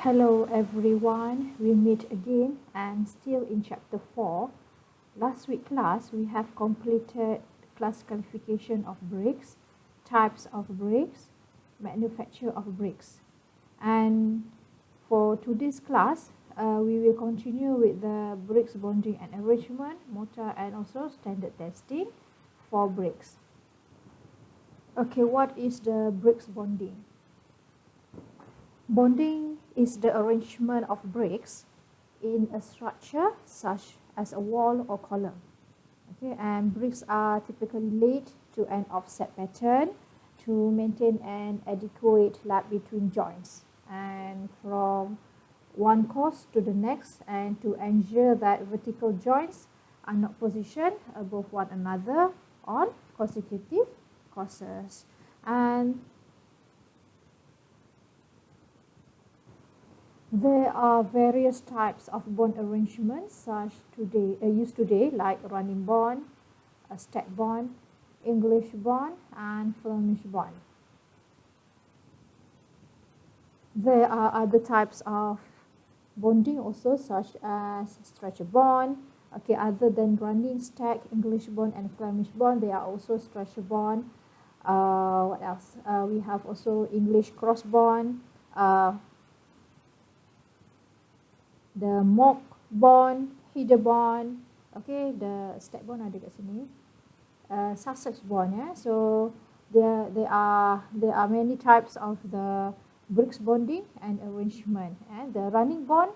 Hello everyone, we meet again and still in chapter 4. Last week class we have completed class qualification of bricks, types of bricks, manufacture of bricks. And for today's class, we will continue with the bricks bonding and arrangement, mortar and also standard testing for bricks. Okay, what is the bricks bonding? Bonding is the arrangement of bricks in a structure such as a wall or column. Okay, and bricks are typically laid to an offset pattern to maintain an adequate lap between joints and from one course to the next, and to ensure that vertical joints are not positioned above one another on consecutive courses. And there are various types of bond arrangements used today, like running bond, a stack bond, English bond, and Flemish bond. There are other types of bonding also, such as stretcher bond. Okay, other than running, stack, English bond, and Flemish bond, there are also stretcher bond. What else? We have also English cross bond. The mock bond, header bond, okay, the stack bond ada kat sini, Sussex bond, yeah. So there are many types of the bricks bonding and arrangement. And the running bond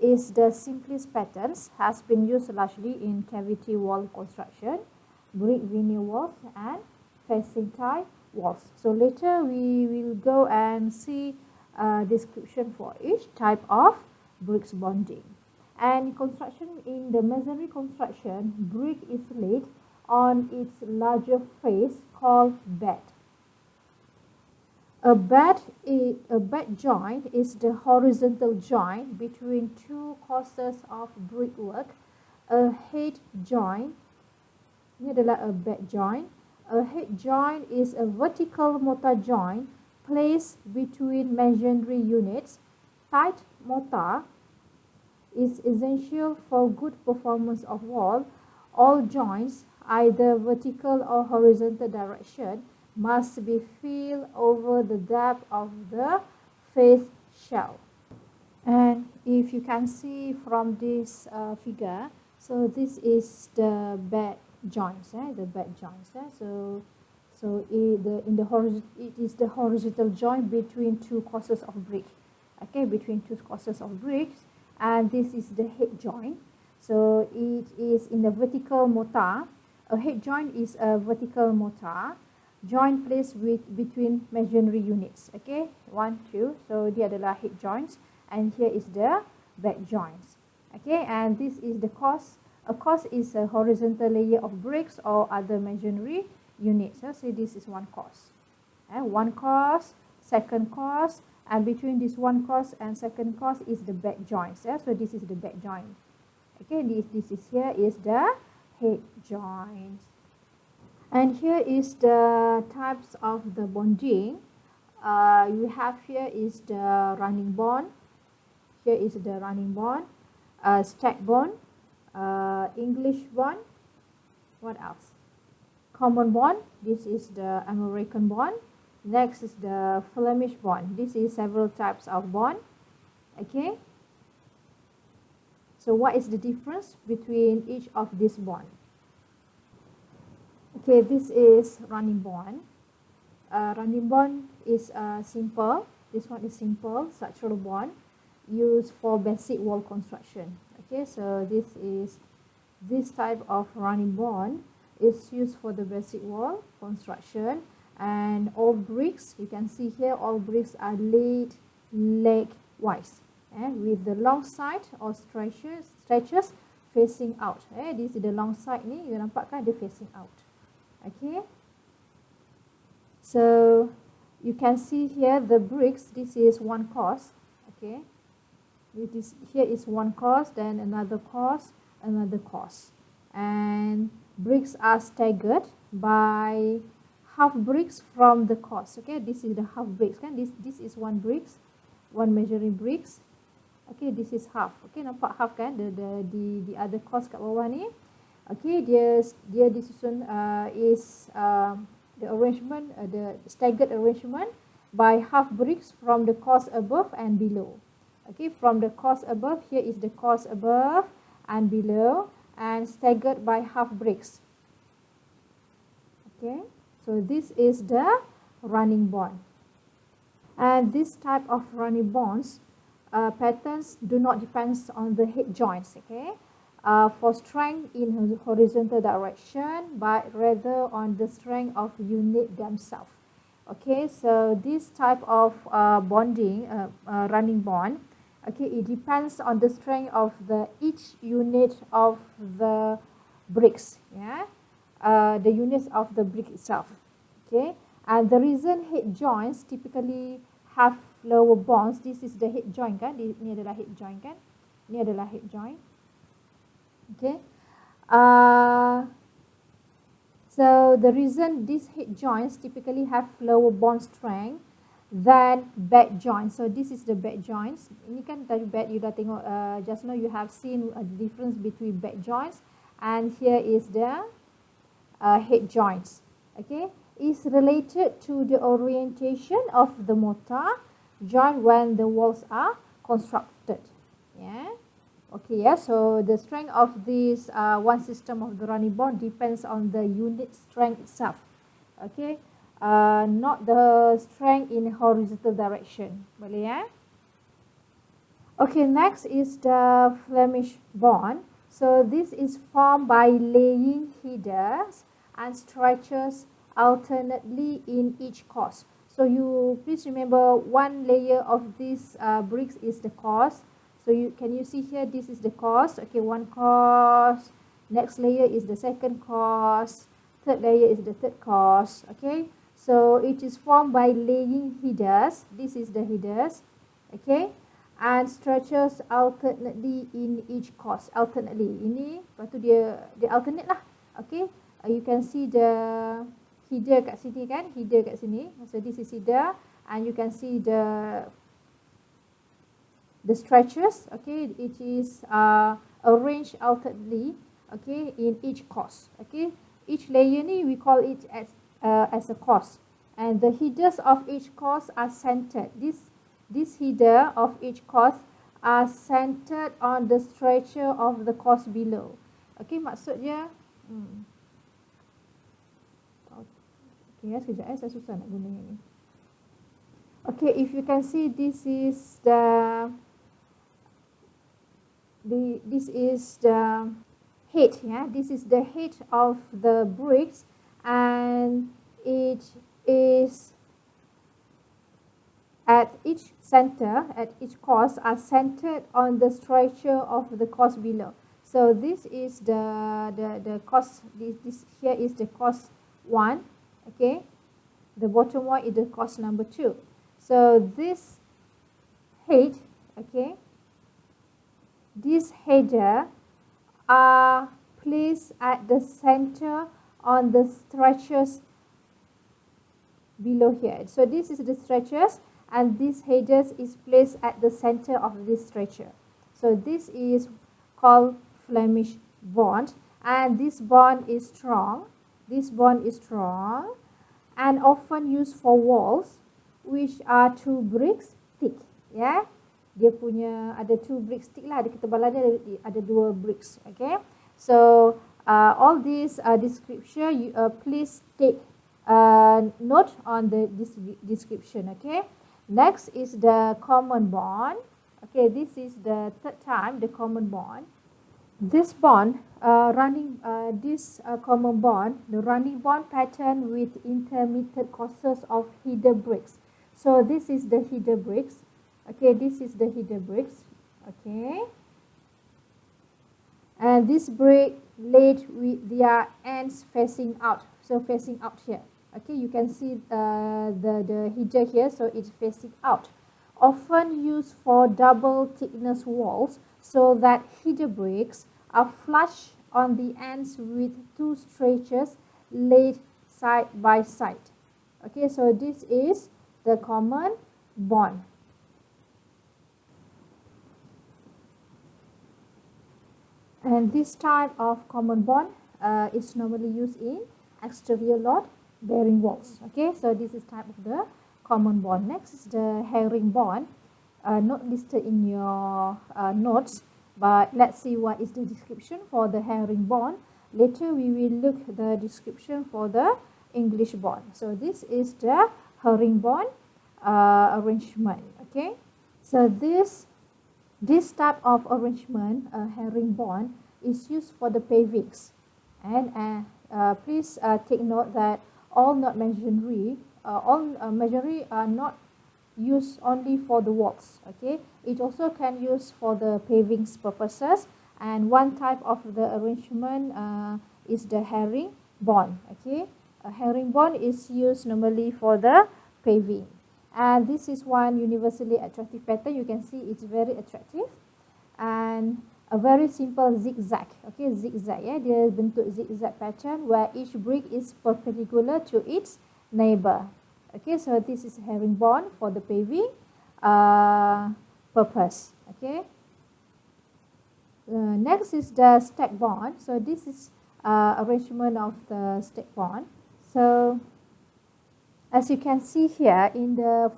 is the simplest patterns, has been used largely in cavity wall construction, brick veneer walls, and facing tie walls. So later we will go and see a description for each type of bricks bonding. And construction, in the masonry construction, brick is laid on its larger face called bed. A bed joint is the horizontal joint between two courses of brickwork. A head joint, ini adalah a bed joint. A head joint is a vertical mortar joint placed between masonry units. Tight mortar is essential for good performance of wall. All joints, either vertical or horizontal direction, must be filled over the depth of the face shell. And if you can see from this figure, so this is the bed joints, the bed joints. It is the horizontal joint between two courses of brick. Okay, between two courses of bricks, and this is the head joint. So it is in the vertical mortar. A head joint is a vertical mortar joint placed between masonry units. Okay, 1, 2. So dia adalah head joints, and here is the bed joints. Okay, and this is the course. A course is a horizontal layer of bricks or other masonry units. So this is one course. One course, second course. And between this one course and second course is the bed joints. So this is the bed joint. Okay, this is here is the head joint. And here is the types of the bonding. You have here is the running bond. Here is the running bond. Stack bond. English bond. What else? Common bond. This is the American bond. Next is the Flemish bond. This is several types of bond. Okay. So what is the difference between each of these bond? Okay, this is running bond. Running bond is simple. This one is simple structural bond used for basic wall construction. Okay, so this type of running bond is used for the basic wall construction. And all bricks, you can see here, all bricks are laid leg-wise, with the long side or stretches facing out. This is the long side ni, you nampak kan, dia facing out. Okay. So you can see here the bricks. This is one course. Okay. Here is one course, then another course, another course, and bricks are staggered by half bricks from the course. Okay, this is the half bricks. This is one bricks, one measuring bricks. Okay, this is half. Okay, nampak half kan, the other cost kat bawah ni. Okay, dia disusun is the arrangement, the staggered arrangement by half bricks from the cost above and below. Okay, from the cost above, here is the cost above and below, and staggered by half bricks. Okay, so this is the running bond. And this type of running bonds patterns do not depend on the head joints, okay, for strength in horizontal direction, but rather on the strength of unit themselves. Okay, so this type of bonding, running bond, okay, it depends on the strength of each unit of the bricks, yeah, the units of the brick itself. Okay, and the reason head joints typically have lower bonds, this is the head joint kan, ni adalah head joint kan, ni adalah head joint. Okay, so the reason these head joints typically have lower bond strength than bed joints. So this is the bed joints. Ini kan tadi bed, you dah tengok just now you have seen a difference between bed joints, and here is the head joints. Okay, is related to the orientation of the mortar joint when the walls are constructed. Yeah. Okay, yeah, so the strength of this one system of the running bond depends on the unit strength itself. Okay, not the strength in horizontal direction. Boleh ya? Okay, next is the Flemish bond. So this is formed by laying headers and stretches alternately in each course. So you please remember, one layer of these bricks is the course. So can you see here, this is the course. Okay, one course, next layer is the second course, third layer is the third course. Okay, so it is formed by laying headers. This is the headers. Okay, and stretches alternately in each course. Alternately, ini lepas tu dia alternate lah. Okay, you can see the header kat sini kan, header kat sini. So this is header, and you can see the stretches. Okay, it is arranged alternately, okay, in each course. Okay, each layer ni we call it as a course, and the headers of each course are centered. This header of each course are centered on the stretcher of the course below. Okay, maksudnya okay, sekejap saya susah nak guna ni. Okay, if you can see, this is the head, yeah, this is the head of the bricks, and it is at each center, at each course, are centered on the stretcher of the course below. So this is the course, this here is the course 1, okay, the bottom one is the course number 2. So this head, okay, this header are placed at the center on the stretchers below here. So this is the stretchers, and this headers is placed at the center of this stretcher. So this is called Flemish bond, and this bond is strong. This bond is strong and often used for walls which are 2 bricks thick. Yeah, dia punya ada 2 bricks thick lah, ada ketebalannya ada 2 bricks. Okay, so all this description, you please take note on this description. Okay, next is the common bond. Okay, this is the third time, the common bond. This bond, common bond, the running bond pattern with intermittent courses of header bricks. So this is the header bricks. Okay, this is the header bricks. Okay, and this brick laid with their ends facing out. So facing out here. Okay, you can see the header here. So it's facing out. Often used for double thickness walls, so that header bricks are flush on the ends with 2 stretchers laid side by side. Okay, so this is the common bond. And this type of common bond is normally used in exterior load bearing walls. Okay, so this is type of the common bond. Next is the herring bond, not listed in your notes, but let's see what is the description for the herring bond. Later we will look the description for the English bond. So this is the herring bond arrangement. Okay, so this type of arrangement, herring bond, is used for the pavings. And please take note that all masonry are not used only for the walls. Okay, it also can use for the pavings purposes. And one type of the arrangement is the herring bond. Okay, a herring bond is used normally for the paving. And this is one universally attractive pattern. You can see it's very attractive and a very simple zigzag. Okay, zigzag, ya, dia bentuk zigzag pattern where each brick is perpendicular to its neighbor. Okay, so this is herring bond for the paving purpose. Okay. Next is the stack bond. So this is arrangement of the stack bond. So as you can see here,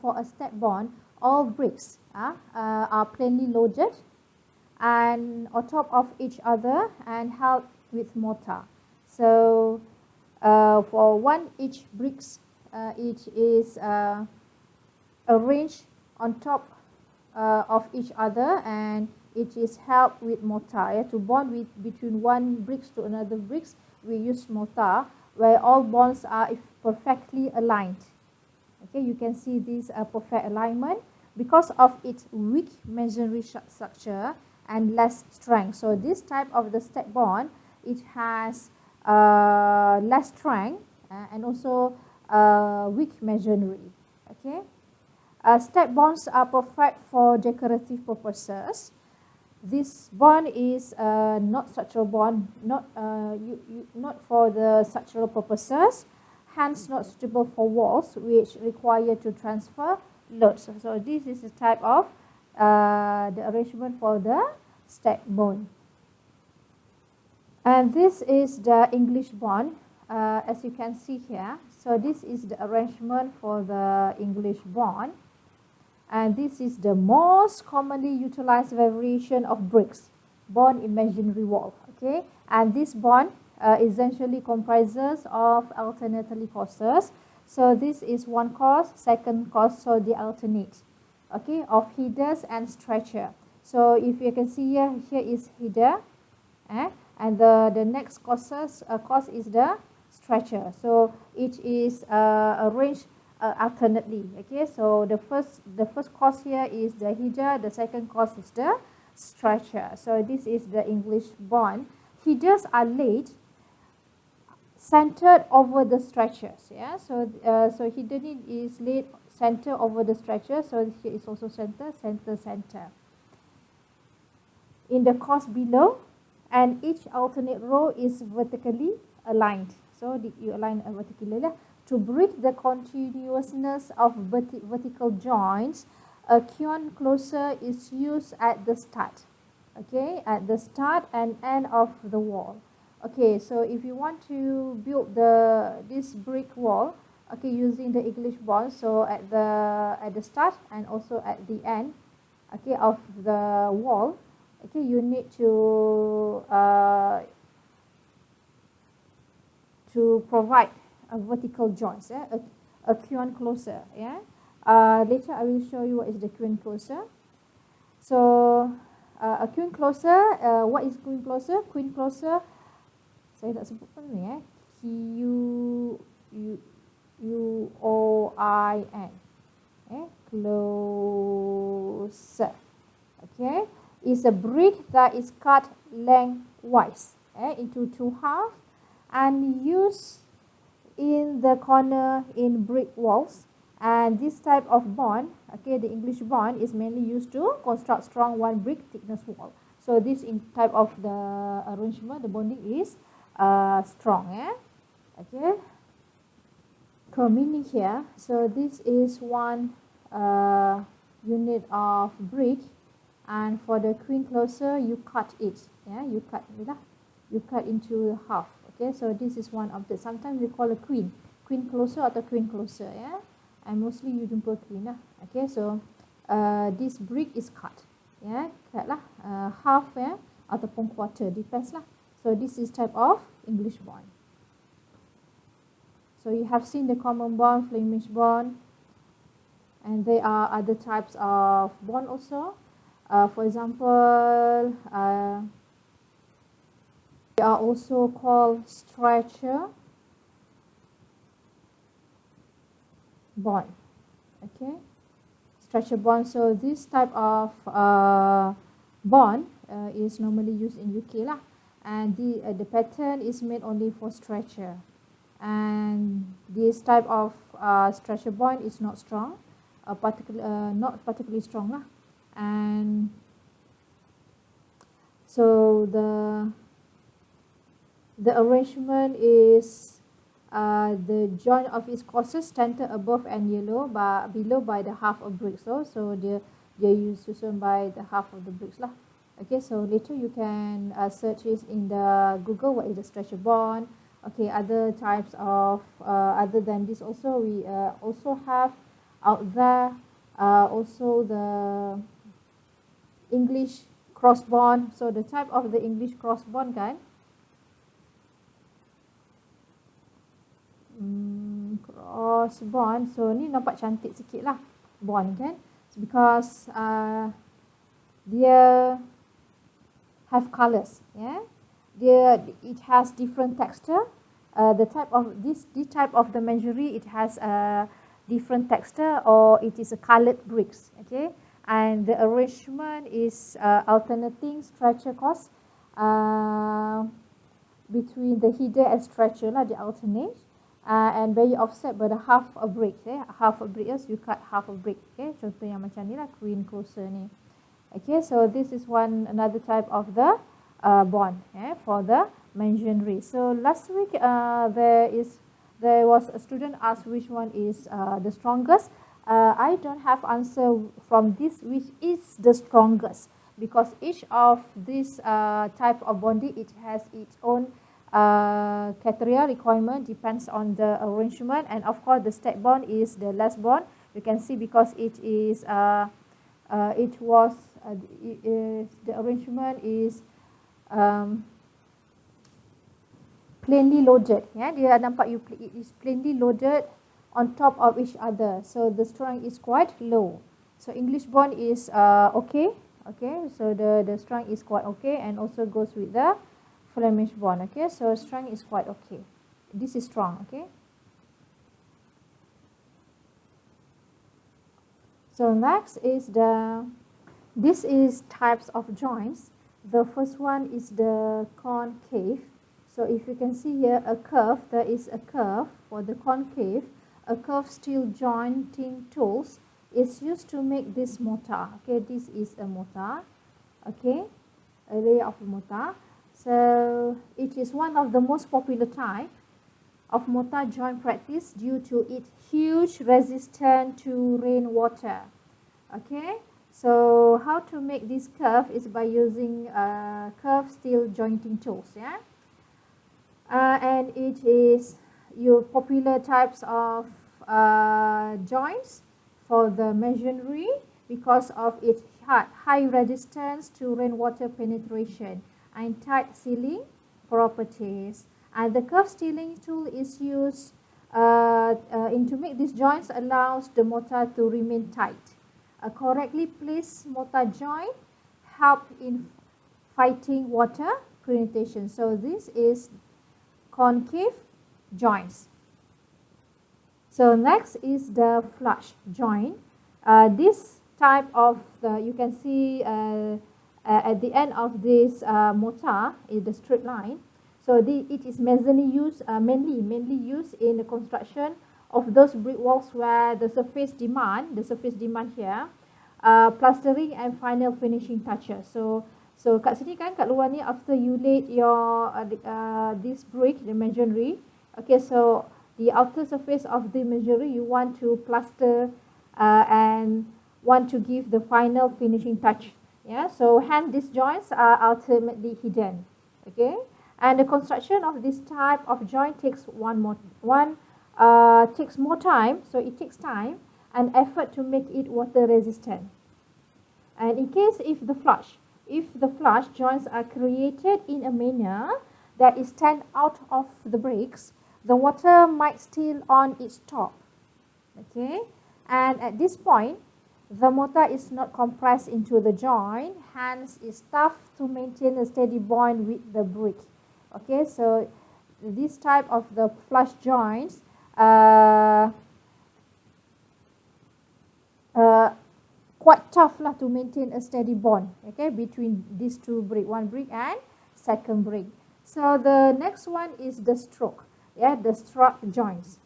for a stack bond, all bricks are plainly loaded and on top of each other and held with mortar. So for each bricks, it is arranged on top of each other and it is held with mortar. To bond between one bricks to another bricks, we use mortar, where all bonds are perfectly aligned. Okay, you can see this perfect alignment because of its weak masonry structure and less strength. So this type of the stack bond, it has less strength and also weak masonry. Okay, stack bonds are perfect for decorative purposes. This bond is not structural bond, not for the structural purposes, hence not suitable for walls which require to transfer loads. So this is the type of the arrangement for the stack bond. And this is the English bond, as you can see here. So this is the arrangement for the English bond. And this is the most commonly utilized variation of bricks bond in masonry wall. Okay, and this bond essentially comprises of alternately courses. So this is one course, second course, so they alternate. Okay, of headers and stretcher. So if you can see here, here is header, and the next course is the stretcher. So it is arranged alternately. Okay, so the first course here is the header, the second course is the stretcher. So this is the English bond. Headers are laid centered over the stretchers. Yeah, so header is laid center over the stretcher. So here is also center. In the course below, and each alternate row is vertically aligned. So you align vertically. To break the continuousness of vertical joints, a quoin closer is used at the start. Okay, at the start and end of the wall. Okay, so if you want to build this brick wall, okay, using the English bond, so at the start and also at the end, okay, of the wall, okay, you need to provide a vertical joints, a quoin closer. Yeah, later I will show you what is the quoin closer. So a quoin closer, what is quoin closer? Quoin closer, saya tak sebut pun ni, Q-U-O-I-N, closer. Okay, is a brick that is cut lengthwise into two halves and used in the corner in brick walls. And this type of bond, okay, the English bond is mainly used to construct strong one brick thickness wall. So this type of the arrangement, the bonding is strong. Okay, meaning here, so this is one unit of brick, And for the queen closer, you cut it. Yeah, you cut into half. Okay, so this is one of the, sometimes we call a queen closer atau queen closer. Yeah, and mostly you jumpa queen lah. Okay, so this brick is cut. Yeah, cut lah half ya, ataupun quarter, depends lah. So this is type of English bond. So you have seen the common bond, Flemish bond, and there are other types of bond also. For example, they are also called stretcher bond. Okay, stretcher bond. So this type of bond is normally used in UK lah, and the pattern is made only for stretcher. And this type of stretcher bond is not strong, not particularly strong lah. And so the arrangement is the joint of its crosses centered above and below by the half of bricks. So they're susun by the half of the bricks lah. Okay, so later you can search it in the Google, what is the stretcher bond. Okay, other types of other than this also, we also have out there also the English cross bond. So the type of the English cross bond kan, cross bond. So ni nampak cantik sikit lah bond kan, because dia have colours. Yeah, it has different texture. The type of this type of the masonry, it has a different texture, or it is a coloured bricks. Okay, and the arrangement is alternating stretcher course between the header and stretcher lah, they alternate, and very offset by the half a brick. Half a brick, yes, you cut half a brick. Okay, contoh yang macam ni lah, queen closer ni. Okay, so this is another type of the bond for the masonry. So last week there was a student asked which one is the strongest. I don't have answer from this which is the strongest, because each of this type of bonding, it has its own criteria requirement, depends on the arrangement. And of course the stack bond is the last bond. You can see because it is the arrangement is plainly loaded. Yeah, dia nampak it is plainly loaded on top of each other. So the strength is quite low. So English bond is okay. Okay, so the strength is quite okay, and also goes with the Flemish bond. Okay, so strength is quite okay. This is strong. Okay. So next is this is types of joints. The first one is the concave. So if you can see here a curve, there is a curve for the concave. A curved steel jointing tools is used to make this mortar. Okay, this is a mortar. Okay, a layer of mortar. So it is one of the most popular type of mortar joint practice due to its huge resistance to rainwater. Okay, so how to make this curve is by using curved steel jointing tools. Yeah. And it is your popular types of joints for the masonry because of its high resistance to rainwater penetration and tight sealing properties. And the curved sealing tool is used to make these joints allows the mortar to remain tight. A correctly placed mortar joint help in fighting water penetration. So this is concave joints. So next is the flush joint. This type of you can see at the end of this mortar is the straight line. So it is mainly used in the construction of those brick walls where the surface demand here, plastering and final finishing touches. So kat sini kan, kat luar ni, after you laid your this brick, the masonry, okay, so the outer surface of the masonry you want to plaster and want to give the final finishing touch. Yeah, so hence these joints are ultimately hidden. Okay, and the construction of this type of joint takes takes more time. So it takes time and effort to make it water resistant. And in case if the flush joints are created in a manner that is stand out of the bricks, the water might still on its top. Okay, and at this point, the mortar is not compressed into the joint, hence it's tough to maintain a steady bond with the brick. Okay, so this type of the flush joints quite tough lah to maintain a steady bond, okay, between these two brick, one brick and second brick. So the next one is the stroke, yeah, the struck joints.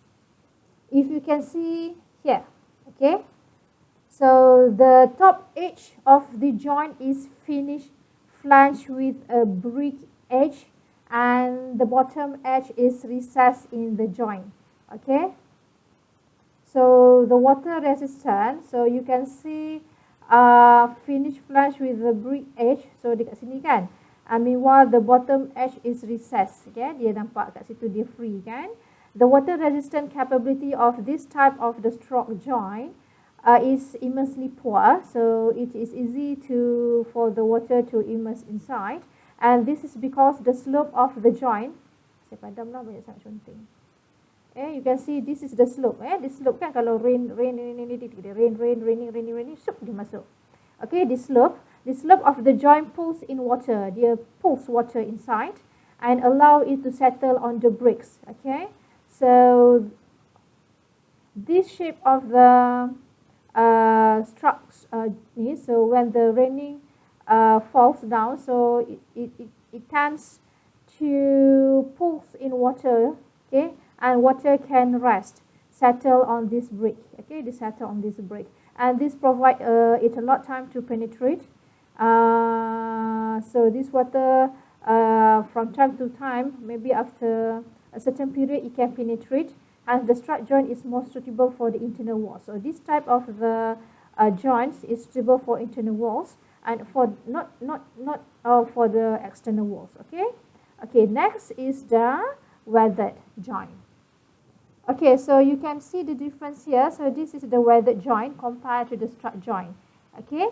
If you can see here, okay, so the top edge of the joint is finished flush with a brick edge, and the bottom edge is recessed in the joint. Okay, so the water resistant, so you can see finish flush with the brick edge. So dekat sini kan, meanwhile the bottom edge is recessed. Okay, dia nampak kat situ dia free kan. The water resistant capability of this type of the stroke joint is immensely poor, so it is easy for the water to immerse inside, and this is because the slope of the joint, saya padam lah banyak sangat conteng. You can see this is the slope. This slope kan, kalau raining, sup dia masuk. Okay, the slope of the joint pulls in water. Dia pulls water inside and allow it to settle on the bricks. Okay, so this shape of the structs so when the raining falls down, so it tends to pulls in water, okay, and water can settle on this brick, okay, settle on this brick, and this provide it a lot time to penetrate. So this water from time to time, maybe after a certain period, it can penetrate, and the strut joint is more suitable for the internal walls. So this type of the joints is suitable for internal walls and for not for the external walls. Okay. Okay. Next is the weathered joint. Okay. So you can see the difference here. So this is the weathered joint compared to the strut joint. Okay.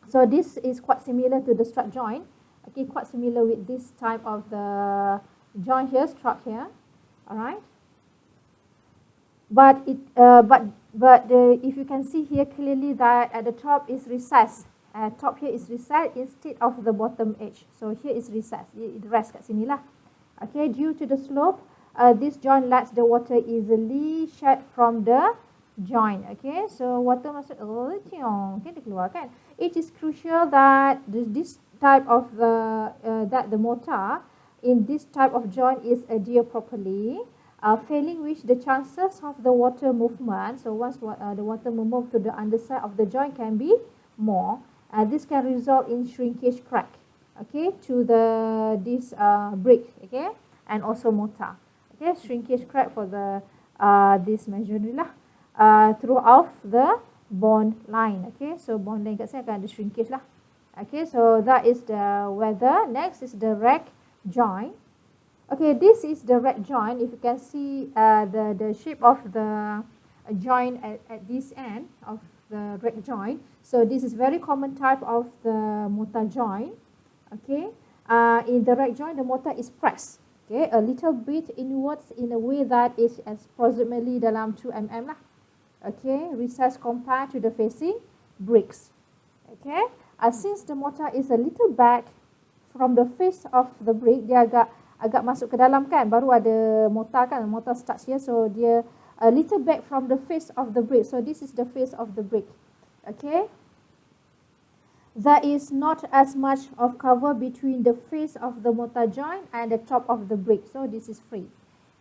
So this is quite similar to the strut joint. Okay. Quite similar with this type of the joint here, strut here. All right. But if you can see here clearly that at the top is recessed. Top here is recessed instead of the bottom edge. So here is recessed. It rests kat sini lah. Okay, due to the slope, this joint lets the water easily shed from the joint. Okay, so water masuk, okay, dia keluar kan. It is crucial that this type of the mortar in this type of joint is adhered properly. Failing which the chances of the water movement, so once the water move to the underside of the joint can be more. This can result in shrinkage crack, okay, to this brick, okay, and also mortar. Okay, shrinkage crack for the this masonry lah throughout the bond line. Okay, so bond line kat sini akan ada shrinkage lah. Okay, so that is the weather. Next is the rack joint. Okay, this is the rack joint. If you can see the shape of the joint at this end of the rack joint. So this is very common type of the mortar joint. Okay, in the rack joint, the mortar is pressed. Okay, a little bit inwards in a way that is approximately dalam 2 mm lah. Okay, recessed compared to the facing bricks. Okay, since the mortar is a little back from the face of the brick, dia agak masuk ke dalam kan, baru ada mortar kan, mortar starts here, so dia a little back from the face of the brick. So this is the face of the brick. Okay, there is not as much of cover between the face of the mortar joint and the top of the brick, so this is free.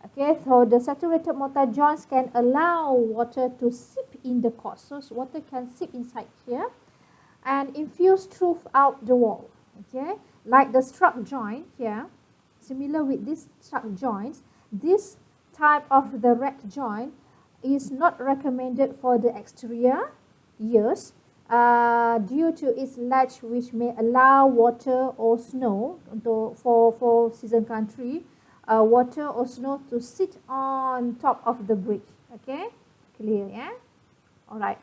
Okay, so the saturated mortar joints can allow water to seep in the core, so water can seep inside here and infuse throughout the wall. Okay, like the strut joint here. Similar with these strut joints, this type of the rack joint is not recommended for the exterior use due to its latch, which may allow water or snow for season country, water or snow to sit on top of the brick. Okay, clear, yeah? All right.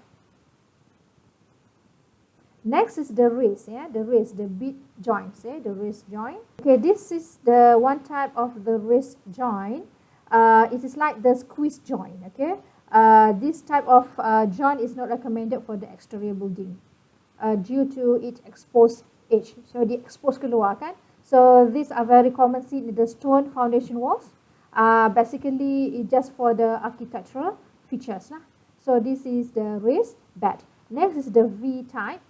Next is the wrist, yeah, the wrist, the bead joints, yeah, the wrist joint. Okay, this is the one type of the wrist joint. It is like the squeeze joint, okay. This type of joint is not recommended for the exterior building due to its exposed edge. So, the exposed keluar kan. So, these are very common seen in the stone foundation walls. Basically, it's just for the architectural features. So, this is the wrist bed. Next is the V type.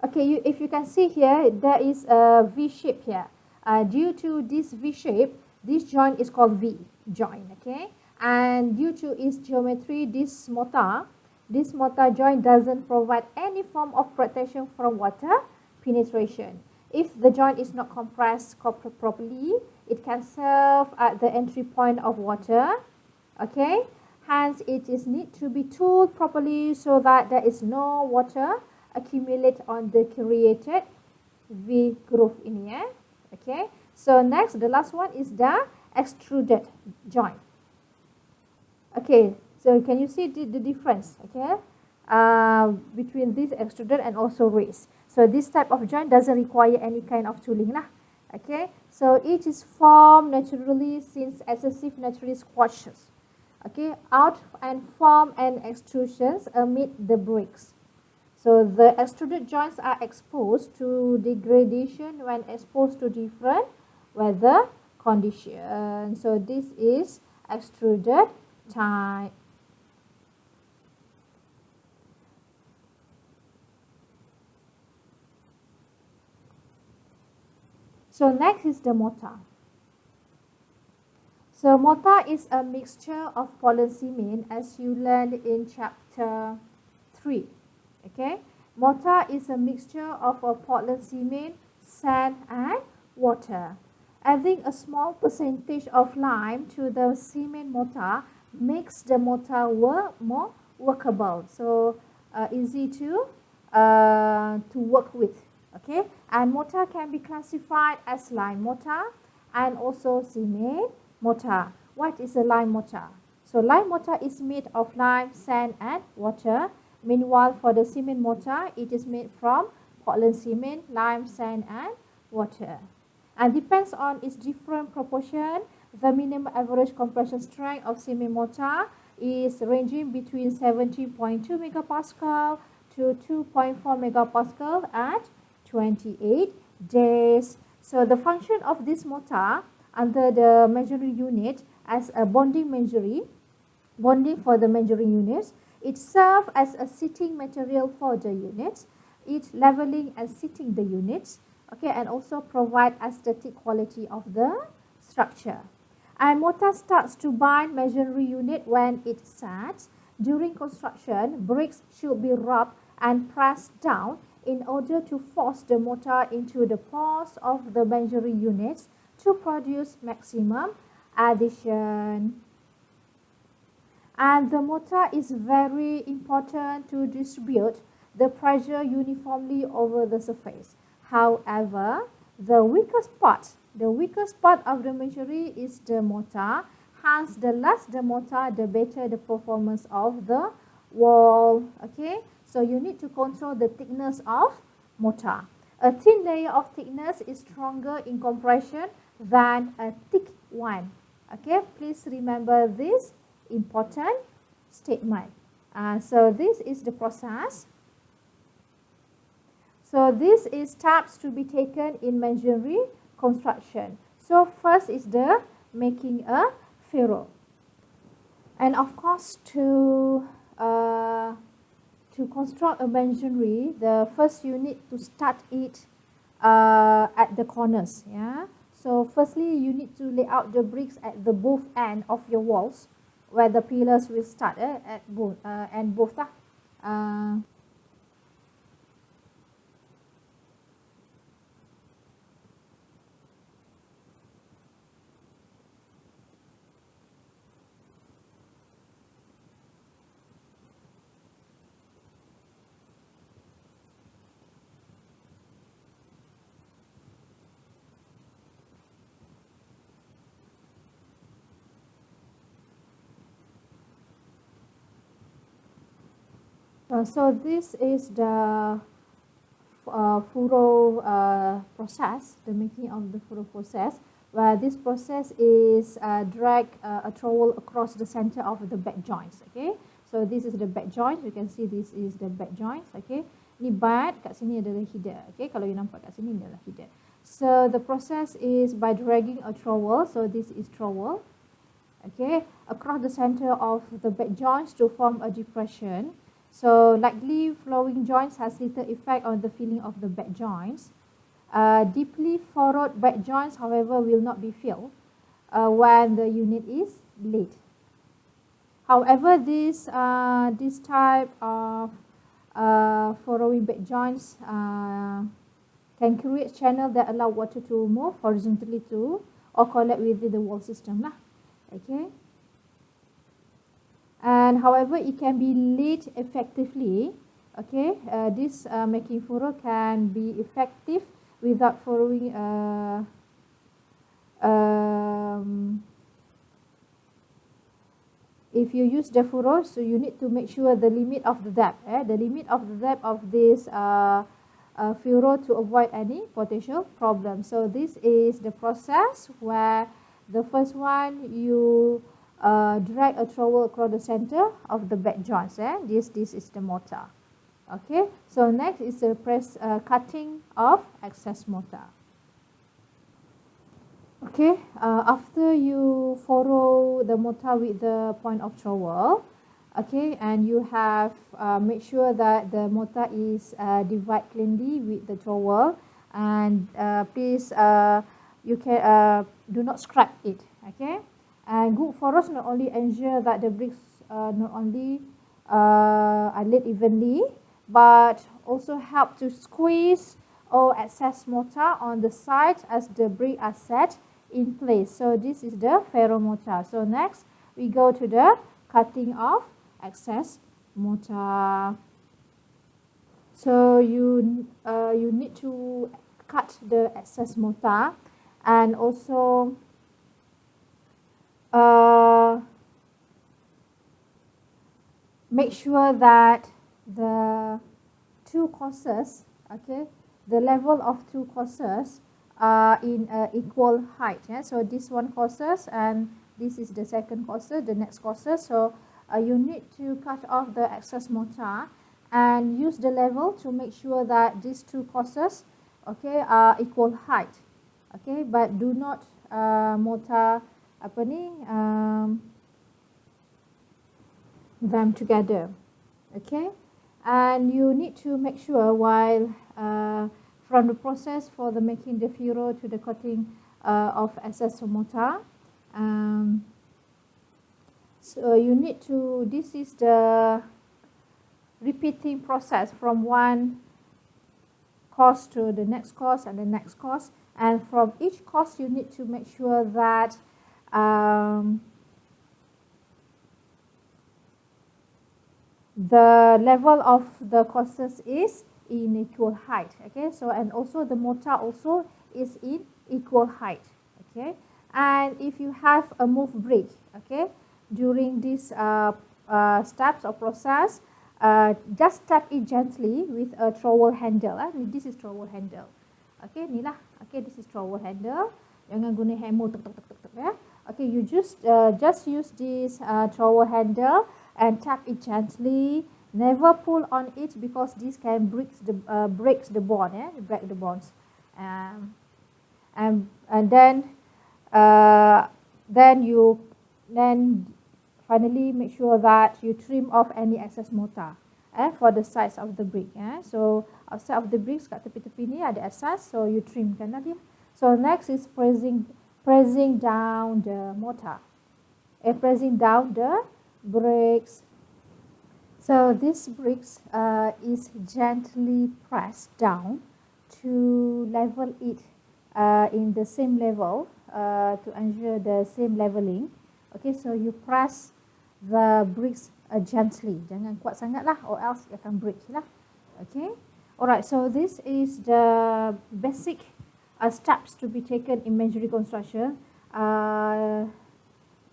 Okay, if you can see here, there is a V shape here. Due to this V shape, this joint is called V joint, okay? And due to its geometry, this mortar joint doesn't provide any form of protection from water penetration. If the joint is not compressed properly, it can serve at the entry point of water, okay? Hence, it is need to be tooled properly so that there is no water accumulate on the created V groove in here. Okay, so next, the last one is the extruded joint. Okay, so can you see the difference, okay, between this extruded and also raised? So this type of joint doesn't require any kind of tooling lah. Okay, so it is formed naturally since excessive naturally squashes, okay, out and form and extrusions amid the bricks. So the extruded joints are exposed to degradation when exposed to different weather conditions. So this is extruded type. So next is the mortar. So mortar is a mixture of Portland cement as you learned in chapter 3. Okay, mortar is a mixture of a Portland cement, sand and water. Adding a small percentage of lime to the cement mortar makes the mortar more workable. So easy to work with. Okay, and mortar can be classified as lime mortar and also cement mortar. What is a lime mortar? So lime mortar is made of lime, sand and water. Meanwhile, for the cement mortar, it is made from Portland cement, lime, sand and water. And depends on its different proportion. The minimum average compression strength of cement mortar is ranging between 17.2 megapascal to 2.4 megapascal at 28 days. So the function of this mortar under the measuring unit as a bonding for the measuring units. It serves as a seating material for the units. It leveling and seating the units. Okay, and also provide aesthetic quality of the structure. And mortar starts to bind measuring unit when it sets. During construction, bricks should be rubbed and pressed down in order to force the mortar into the pores of the measuring units to produce maximum adhesion. And the mortar is very important to distribute the pressure uniformly over the surface. However, the weakest part of the machinery is the mortar. Hence, the less the mortar, the better the performance of the wall. Okay, so you need to control the thickness of mortar. A thin layer of thickness is stronger in compression than a thick one. Okay, please remember this important statement. So this is the process. So this is steps to be taken in masonry construction. So first is the making a ferrule, and of course to construct a masonry, the first you need to start it at the corners. Yeah. So firstly, you need to lay out the bricks at the both end of your walls, where the pillars will start at both and both. So this is the furrow process, the making of the furrow process, where this process is drag a trowel across the center of the back joints. Okay, so this is the back joint. You can see this is the back joints. Okay, ni butt, kat sini adalah hida. Okay, kalau you nampak kat sini adalah hida. So the process is by dragging a trowel. So this is trowel. Okay, across the center of the back joints to form a depression. So likely flowing joints has little effect on the feeling of the back joints. Deeply furrowed back joints, however, will not be filled when the unit is laid. However, this type of furrowing back joints can create channels that allow water to move horizontally to or collect within the wall system lah. Okay. And however, it can be laid effectively. Okay, this making furrow can be effective without furrowing if you use the furrow, so you need to make sure the limit of the depth, the limit of the depth of this furrow to avoid any potential problem. So this is the process where the first one you drag a trowel across the center of the back joints. This is the mortar. Okay, so next is the cutting of excess mortar. Okay, after you furrow the mortar with the point of trowel, okay, and you have made sure that the mortar is divided cleanly with the trowel, and please you can do not scrap it. Okay, and good furrows not only ensure that the bricks not only are laid evenly, but also help to squeeze all excess mortar on the sides as the bricks are set in place. So this is the ferro mortar. So next we go to the cutting of excess mortar. So you need to cut the excess mortar, and also make sure that the two courses, okay, the level of two courses are in equal height. So this one courses and this is the second courses, the next courses. So you need to cut off the excess mortar and use the level to make sure that these two courses, okay, are equal height. Okay, but do not mortar them together. Okay, and you need to make sure while from the process for the making the furrow to the cutting of excess mortar, so you need to, this is the repeating process from one course to the next course and the next course, and from each course you need to make sure that the level of the courses is in equal height. Okay, so and also the mortar also is in equal height. Okay, and if you have a move brick, okay, during this steps or process, just tap it gently with a trowel handle. This is trowel handle. Okay, ni lah. Okay, this is trowel handle. Jangan guna hammer tuk tuk tuk tuk tuk ya. Okay, you just use this trowel handle and tap it gently. Never pull on it because this can breaks the bond. Break the bonds. And then finally make sure that you trim off any excess mortar for the sides of the brick. So outside of the bricks kat tepi-tepi ni ada excess, so you trimkan lah dia. So next is pressing down the mortar. Pressing down the bricks. So this bricks is gently pressed down to level it in the same level to ensure the same leveling. Okay, so you press the bricks gently. Jangan kuat sangat lah, or else it akan break lah. Okay, alright. So this is the basic steps to be taken in masonry construction.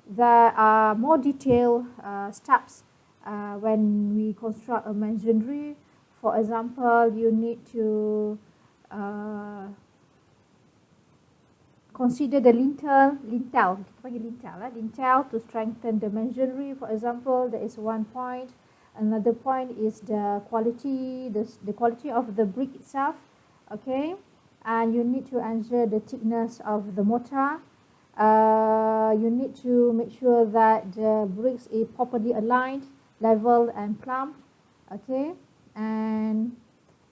There are more detailed steps when we construct a masonry. For example, you need to consider the lintel, kita panggil lintel to strengthen the masonry. For example, there is one point. Another point is the quality, the quality of the brick itself, okay? And you need to ensure the thickness of the mortar. You need to make sure that the bricks is properly aligned, level and plumb, okay? And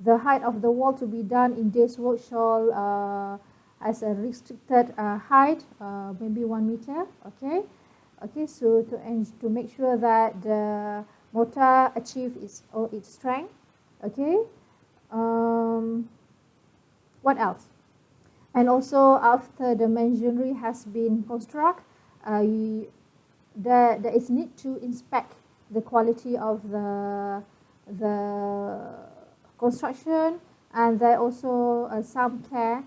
the height of the wall to be done in this work shall as a restricted height, maybe 1 meter, okay? Okay, so to make sure that the mortar achieve its strength, okay? What else? And also after the masonry has been constructed, there is need to inspect the quality of the construction, and there also some care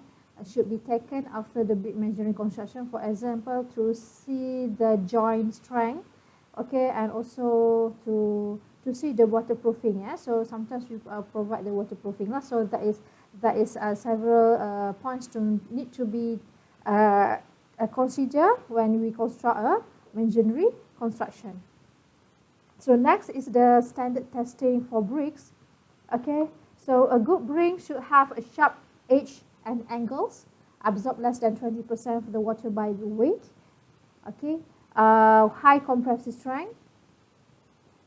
should be taken after the brick masonry construction. For example, to see the joint strength, okay, and also to see the waterproofing. Yeah, so sometimes we provide the waterproofing. So that is several points to need to be considered when we construct a masonry construction. So next is the standard testing for bricks. Okay, so a good brick should have a sharp edge and angles, absorb less than 20% of the water by the weight. Okay, high compressive strength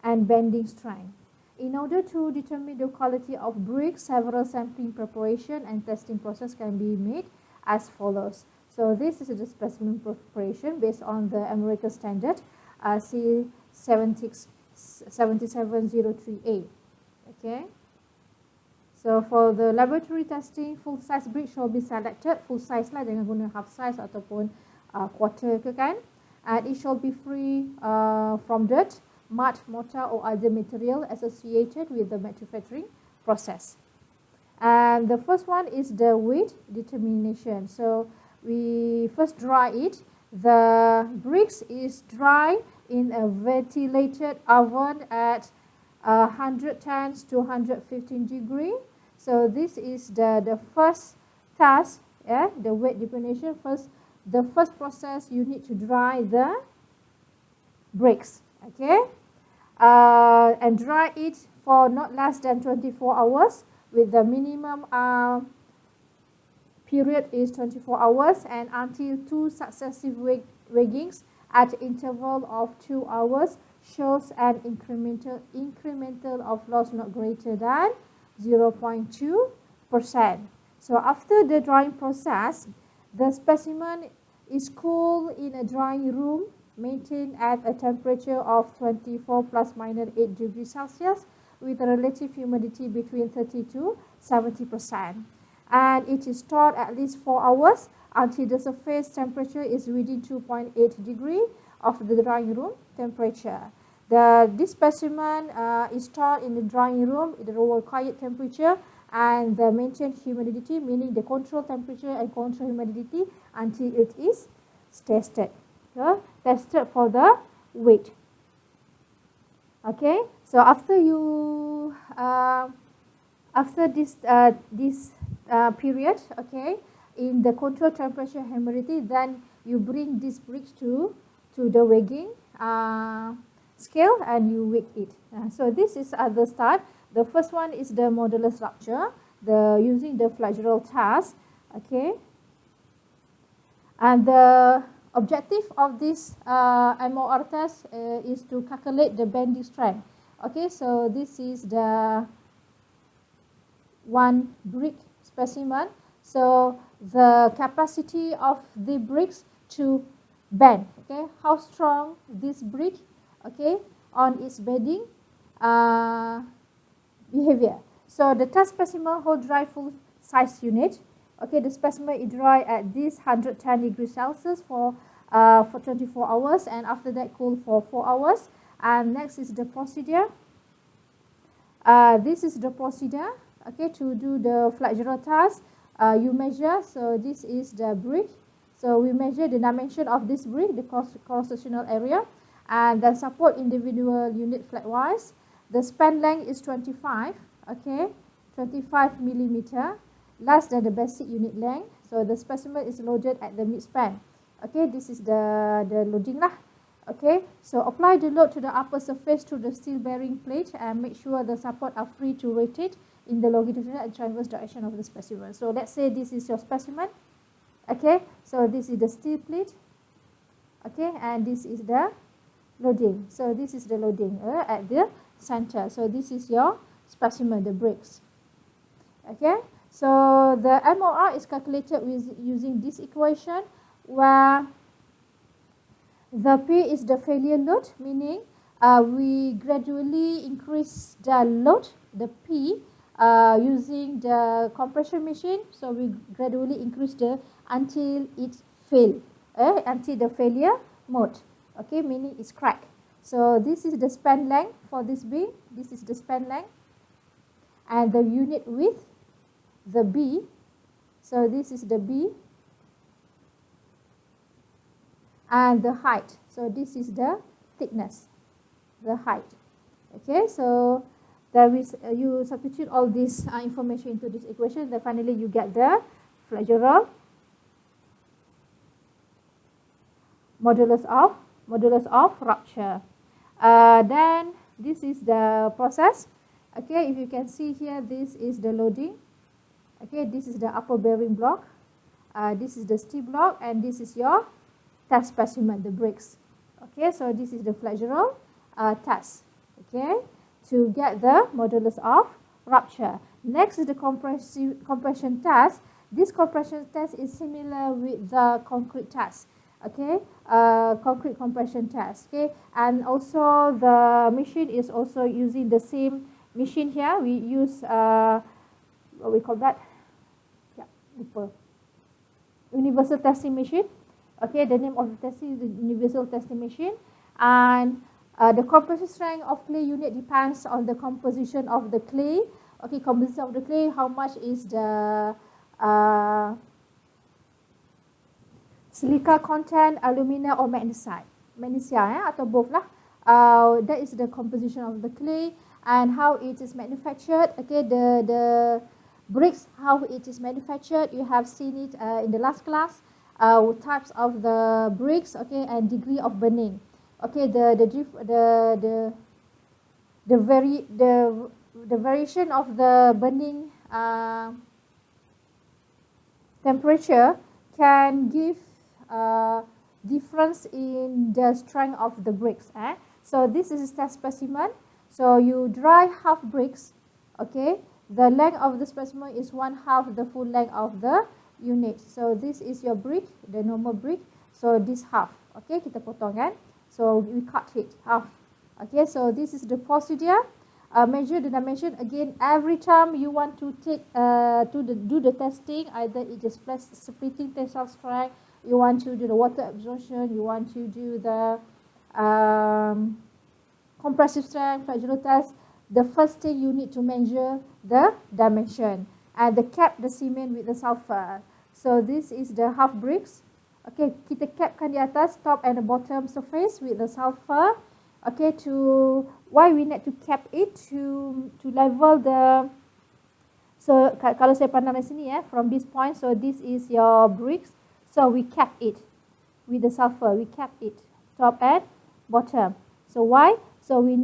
and bending strength. In order to determine the quality of bricks, several sampling preparation and testing process can be made as follows. So this is the specimen preparation based on the American standard C7703A. Okay. So for the laboratory testing, full size brick shall be selected. Full size lah, jangan guna half size ataupun quarter ke kan. And it shall be free from dirt, mud, mortar or other material associated with the manufacturing process. And the first one is the weight determination. So we first dry it. The bricks is dry in a ventilated oven at 110 to 115 degree. So this is the first task, yeah, the weight determination. The first process, you need to dry the bricks, okay, and dry it for not less than 24 hours with the minimum period is 24 hours and until 2 successive weighings at interval of 2 hours shows an incremental of loss not greater than 0.2%. So after the drying process, the specimen is cooled in a drying room maintained at a temperature of 24 plus minus 8 degrees Celsius with a relative humidity between 30 to 70%. And it is stored at least 4 hours until the surface temperature is within 2.8 degree of the drying room temperature. This specimen is stored in the drying room at the required temperature and the maintained humidity, meaning the control temperature and control humidity until it is tested. Okay? Tested for the weight. Okay, so after you after this period, okay, in the control temperature humidity, then you bring this bricks to the weighing scale and you weigh it. So this is the start. The first one is the modular structure, using the flagellal test, okay. And the objective of this MOR test is to calculate the bending strength. Okay, so this is the one brick specimen. So the capacity of the bricks to bend, okay, how strong this brick, okay, on its bending behavior. So the test specimen hold dry full size unit. Okay, the specimen is dry at this 110 degrees Celsius for 24 hours and after that cool for 4 hours. And next is the procedure. This is the procedure, okay, to do the flagellal test. You measure, so this is the brick. So we measure the dimension of this brick, the cross-sectional area, and then support individual unit flatwise. The span length is 25, okay, 25 millimeter, less than the basic unit length. So the specimen is loaded at the mid-span. Okay, this is the loading lah. Okay, so apply the load to the upper surface to the steel bearing plate and make sure the support are free to rotate in the longitudinal and transverse direction of the specimen. So let's say this is your specimen. Okay, so this is the steel plate. Okay, and this is the loading. So this is the loading at the center. So this is your specimen, the bricks. Okay, so the MOR is calculated with using this equation where the P is the failure load, meaning we gradually increase the load, the P, using the compression machine. So we gradually increase until it fail, until the failure mode. Okay, meaning it's cracked. So this is the span length for this beam. This is the span length, and the unit width, the B. So this is the B, and the height. So this is the thickness, the height. Okay, so there is you substitute all this information into this equation. Then finally you get the flexural modulus of rupture. Then this is the process. Okay, if you can see here, this is the loading. Okay, this is the upper bearing block. This is the steel block, and this is your test specimen, the bricks. Okay, so this is the flexural test. Okay, to get the modulus of rupture. Next is the compression test. This compression test is similar with the concrete test. Okay, concrete compression test. Okay, and also the machine is also using the same machine here. We use what we call that? Yeah, universal testing machine. Okay, the name of the testing is the universal testing machine, and the compression strength of clay unit depends on the composition of the clay. Okay, composition of the clay, how much is the silica content, alumina or magnesia, atau both lah. That is the composition of the clay and how it is manufactured. Okay, the bricks, how it is manufactured, you have seen it in the last class. Types of the bricks, okay, and degree of burning. Okay, the variation of the burning temperature can give difference in the strength of the bricks. So this is a test specimen. So you dry half bricks. Okay, the length of the specimen is 1/2 the full length of the unit. So this is your brick, the normal brick. So this half. Okay, kita potong kan. So we cut it half. Okay, so this is the procedure. Measure the dimension. Again, every time you want to take do the testing, either it is splitting tensile strength, you want to do the water absorption, you want to do the compressive strength, flexural test. The first thing you need to measure the dimension and cap the cement with the sulfur. So this is the half bricks. Okay, kita capkan di atas top and the bottom surface with the sulfur. Okay, why we need to cap it to level the. So kalau saya pandang dari sini from this point, so this is your bricks. So we cap it with the sulfur. We cap it top and bottom. So why? So we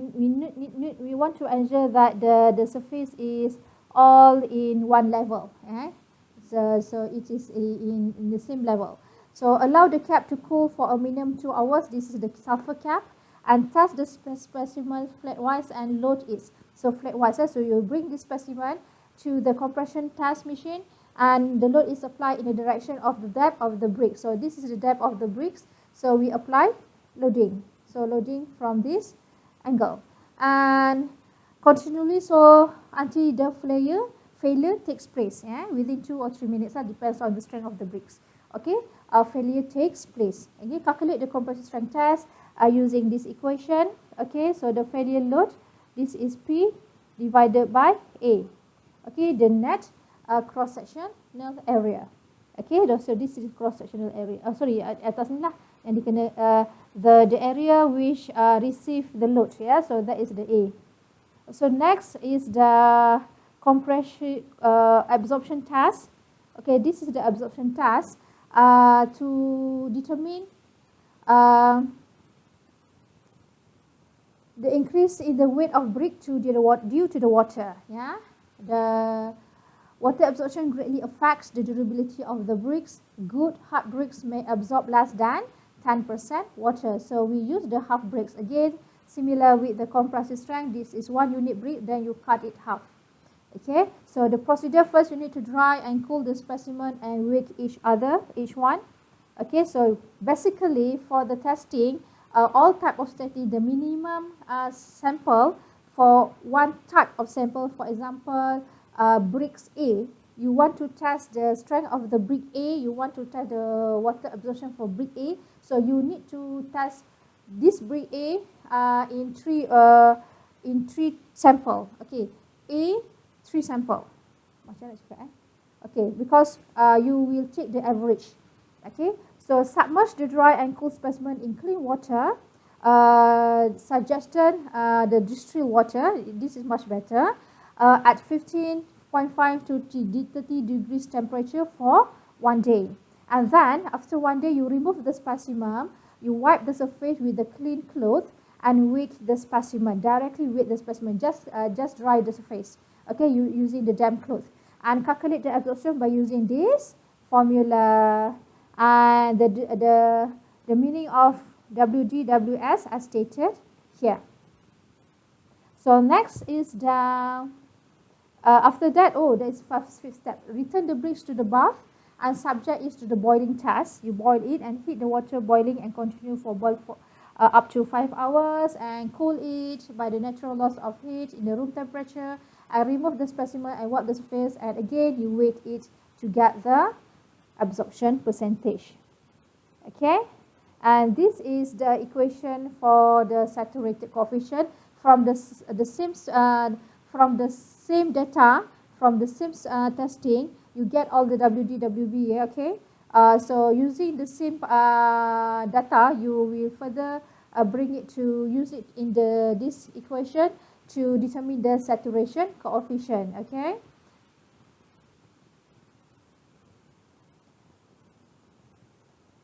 want to ensure that the surface is all in one level. So it is in the same level. So allow the cap to cool for a minimum 2 hours. This is the sulfur cap. And test the specimen flatwise and load it. So flatwise, so you bring this specimen to the compression test machine and the load is applied in the direction of the depth of the brick. So this is the depth of the bricks. So we apply loading. So loading from this angle. And continually, so until the failure takes place within 2 or 3 minutes. Depends on the strength of the bricks. Okay, failure takes place. Okay, calculate the compression strength test using this equation. Okay, so the failure load, this is P divided by A. Okay, the net cross-sectional area. Okay, so this is cross-sectional area. Sorry, atas ni lah Yang dikena the area which receive the load. Yeah, so that is the A. So next is the compression absorption task. Okay, this is the absorption task to determine the increase in the weight of brick due to the water. Yeah, the water absorption greatly affects the durability of the bricks. Good hard bricks may absorb less than 10% water. So we use the half bricks again. Similar with the compressive strength, this is 1 unit brick, then you cut it half. Okay, so the procedure, first you need to dry and cool the specimen and weigh each one. Okay, so basically for the testing, all type of testing, the minimum sample for one type of sample, for example, bricks A, you want to test the strength of the brick A, you want to test the water absorption for brick A, so you need to test this brick A in three sample. Okay, A 3 sample. Macam nak cakap Okay, because you will take the average. Okay, so submerge the dry and cool specimen in clean water. Suggestion the distilled water. This is much better. At 15.5 to 30 degrees temperature for 1 day. And then after 1 day, you remove the specimen. You wipe the surface with a clean cloth and weight the specimen. Directly weight the specimen. Just dry the surface. Okay, you using the damp cloth. And calculate the absorption by using this formula. And the meaning of WDWS as stated here. So next is the after that, there is fifth step. Return the bricks to the bath and subject it to the boiling test. You boil it and heat the water boiling and continue for boil for up to 5 hours and cool it by the natural loss of heat in the room temperature. And remove the specimen and wipe the surface, and again you weight it to get the absorption percentage. Okay, and this is the equation for the saturated coefficient from the same data, from the same testing. You get all the WD, WB. Okay, so using the same data, you will further use it in this equation to determine the saturation coefficient. Okay.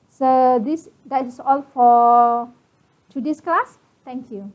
So that is all for today's class. Thank you.